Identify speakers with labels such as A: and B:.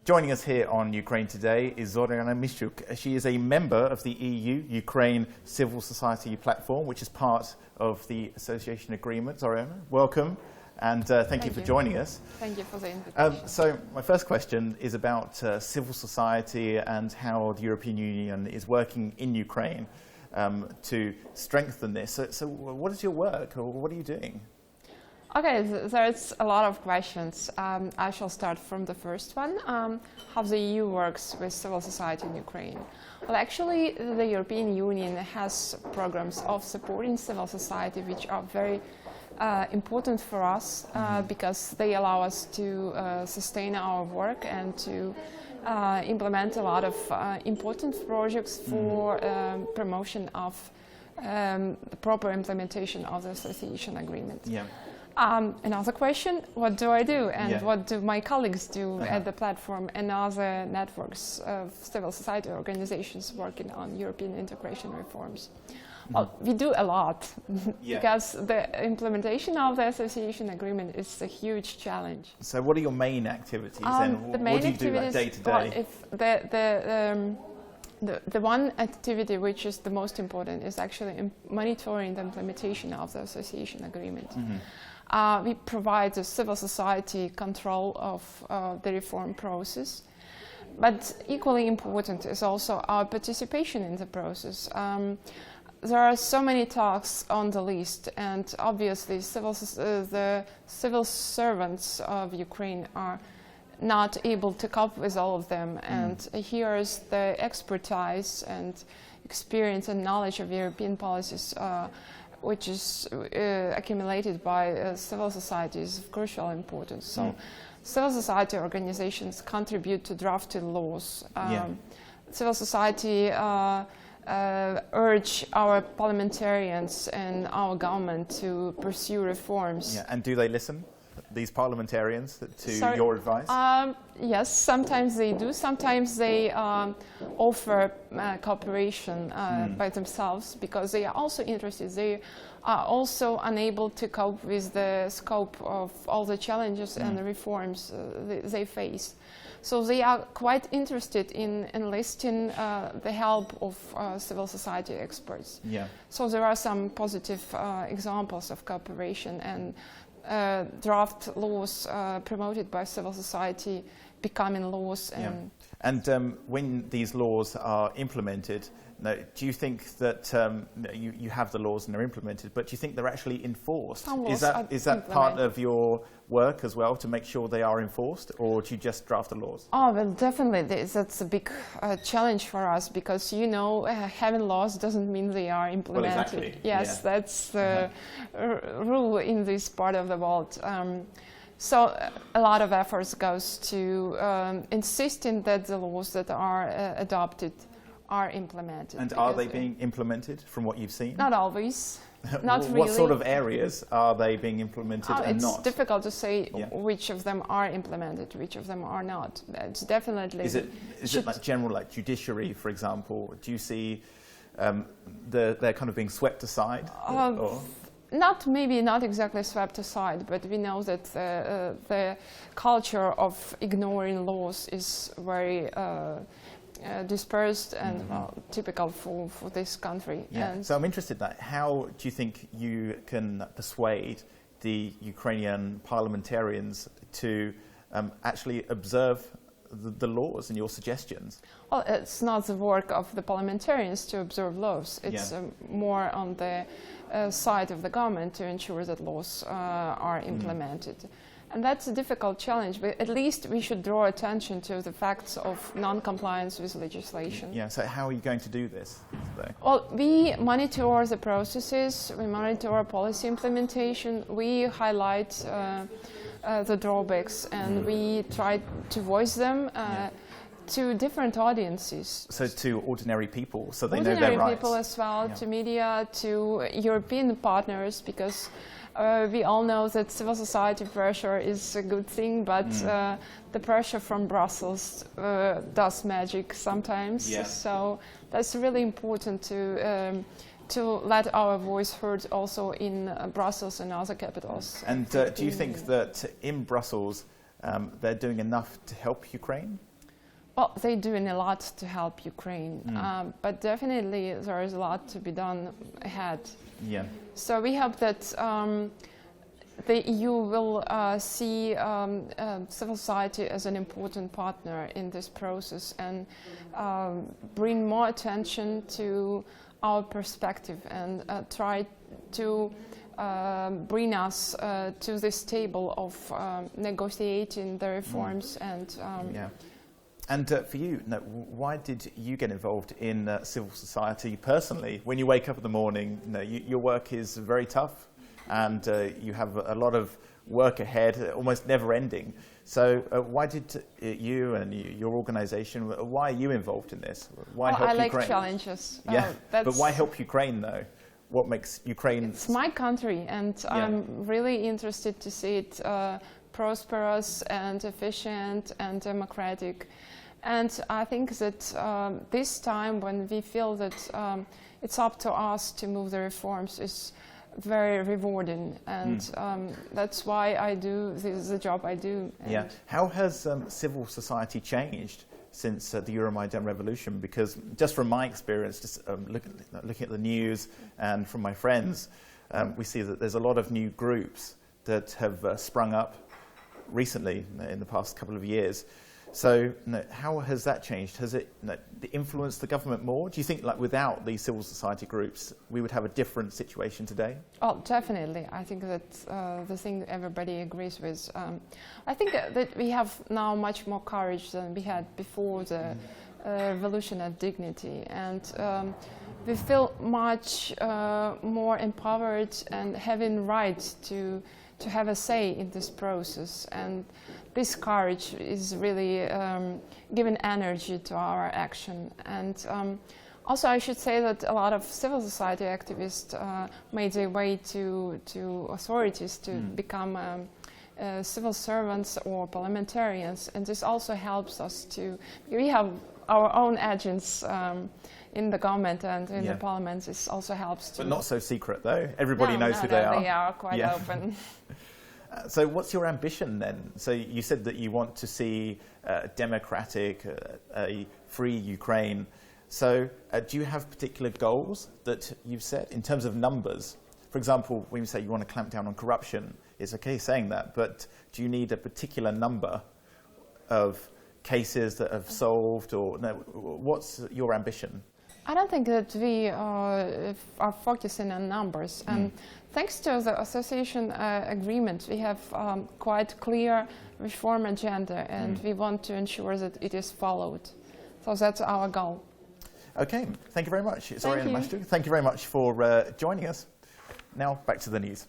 A: Joining us here on Ukraine Today is Zoriana Mishchuk. She is a member of the EU-Ukraine Civil Society platform, which is part of the association agreement. Zoriana, welcome, and thank you for joining us.
B: Thank you for the invitation.
A: So my first question is about civil society and how the European Union is working in Ukraine to strengthen this. So what is your work, or what are you doing?
B: Okay, there's a lot of questions. I shall start from the first one, how the EU works with civil society in Ukraine. Well, actually, the European Union has programs of supporting civil society which are very important for us because they allow us to sustain our work and to implement a lot of important projects for promotion of the proper implementation of the association agreement.
A: Yeah.
B: Another question, what do I do and what do my colleagues do at the platform and other networks of civil society organizations working on European integration reforms? Well, we do a lot because the implementation of the association agreement is a huge challenge.
A: So what are your main activities then? What do you do like day to day?
B: The one activity which is the most important is actually monitoring the implementation of the association agreement. We provide the civil society control of the reform process, but equally important is also our participation in the process. There are so many talks on the list, and obviously the civil servants of Ukraine are not able to cope with all of them, and here is the expertise and experience and knowledge of European policies which is accumulated by civil societies of crucial importance. So civil society organizations contribute to drafting laws. Civil society urge our parliamentarians and our government to pursue reforms.
A: And do they listen, these parliamentarians, to your advice?
B: Yes, sometimes they do. Sometimes they offer cooperation by themselves because they are also interested. They are also unable to cope with the scope of all the challenges and the reforms they face. So they are quite interested in enlisting the help of civil society experts. So there are some positive examples of cooperation, and draft laws promoted by civil society becoming laws.
A: And when these laws are implemented, do you think that you have the laws and they're implemented, but do you think they're actually enforced? Is that part of your work as well, to make sure they are enforced, or do you just draft the laws?
B: Oh, well, definitely that's a big challenge for us, because, you know, having laws doesn't mean they are implemented.
A: Well, exactly.
B: Yes, that's the rule in this part of the world. So a lot of efforts goes to insisting that the laws that are adopted are implemented.
A: And are they being implemented from what you've seen?
B: Not always. Not really.
A: What sort of areas are they being implemented and not?
B: It's difficult to say which of them are implemented, which of them are not. It's definitely...
A: Is it like general, like judiciary, for example? Do you see they're kind of being swept aside?
B: Maybe not exactly swept aside, but we know that the culture of ignoring laws is very dispersed and typical for this country.
A: So I'm interested in that. How do you think you can persuade the Ukrainian parliamentarians to actually observe the laws and your suggestions?
B: Well, it's not the work of the parliamentarians to observe laws. It's more on the side of the government to ensure that laws are implemented. And that's a difficult challenge, but at least we should draw attention to the facts of non-compliance with legislation.
A: So how are you going to do this today?
B: Well, we monitor the processes, we monitor policy implementation, we highlight the drawbacks, and we try to voice them to different audiences.
A: So to ordinary people, so they know their rights.
B: Ordinary people as well, to media, to European partners, because we all know that civil society pressure is a good thing, but the pressure from Brussels does magic sometimes. So that's really important to let our voice heard also in Brussels and other capitals.
A: And do you think that in Brussels they're doing enough to help Ukraine?
B: Well, they're doing a lot to help Ukraine, but definitely there is a lot to be done ahead.
A: Yeah.
B: So we hope that the EU will see civil society as an important partner in this process and bring more attention to our perspective and try to bring us to this table of negotiating the reforms and
A: yeah. And for you, why did you get involved in civil society personally? When you wake up in the morning, your work is very tough and you have a lot of work ahead, almost never ending. So why did you and your organization, why are you involved in this? Why help
B: I
A: Ukraine?
B: like challenges.
A: Yeah, but why help Ukraine though? What makes Ukraine...
B: It's my country, and I'm really interested to see it prosperous and efficient and democratic. And I think that this time when we feel that it's up to us to move the reforms is very rewarding, and that's why I do the job I do.
A: Yeah. How has civil society changed since the Euromaidan revolution? Because just from my experience, just looking at the news and from my friends, we see that there's a lot of new groups that have sprung up recently in the past couple of years. So how has that changed? Has it influenced the government more? Do you think without these civil society groups, we would have a different situation today?
B: Oh, definitely. I think that the thing everybody agrees with. I think that we have now much more courage than we had before the revolution of dignity. And we feel much more empowered and having rights to have a say in this process. And this courage is really giving energy to our action. And also I should say that a lot of civil society activists made their way to authorities to become civil servants or parliamentarians, and this also helps us to, we have our own agents in the government and in the parliament. This also helps to...
A: But not so secret though, everybody knows who they are.
B: They are quite open.
A: So what's your ambition then? So you said that you want to see democratic, a free Ukraine. So do you have particular goals that you've set in terms of numbers? For example, when you say you want to clamp down on corruption, it's okay saying that, but do you need a particular number of cases that have solved, or what's your ambition?
B: I don't think that we are focusing on numbers. And thanks to the association agreement, we have quite clear reform agenda, and we want to ensure that it is followed. So that's our goal.
A: Okay, thank you very much. Zoriana Mishchuk, thank you very much for joining us. Now back to the news.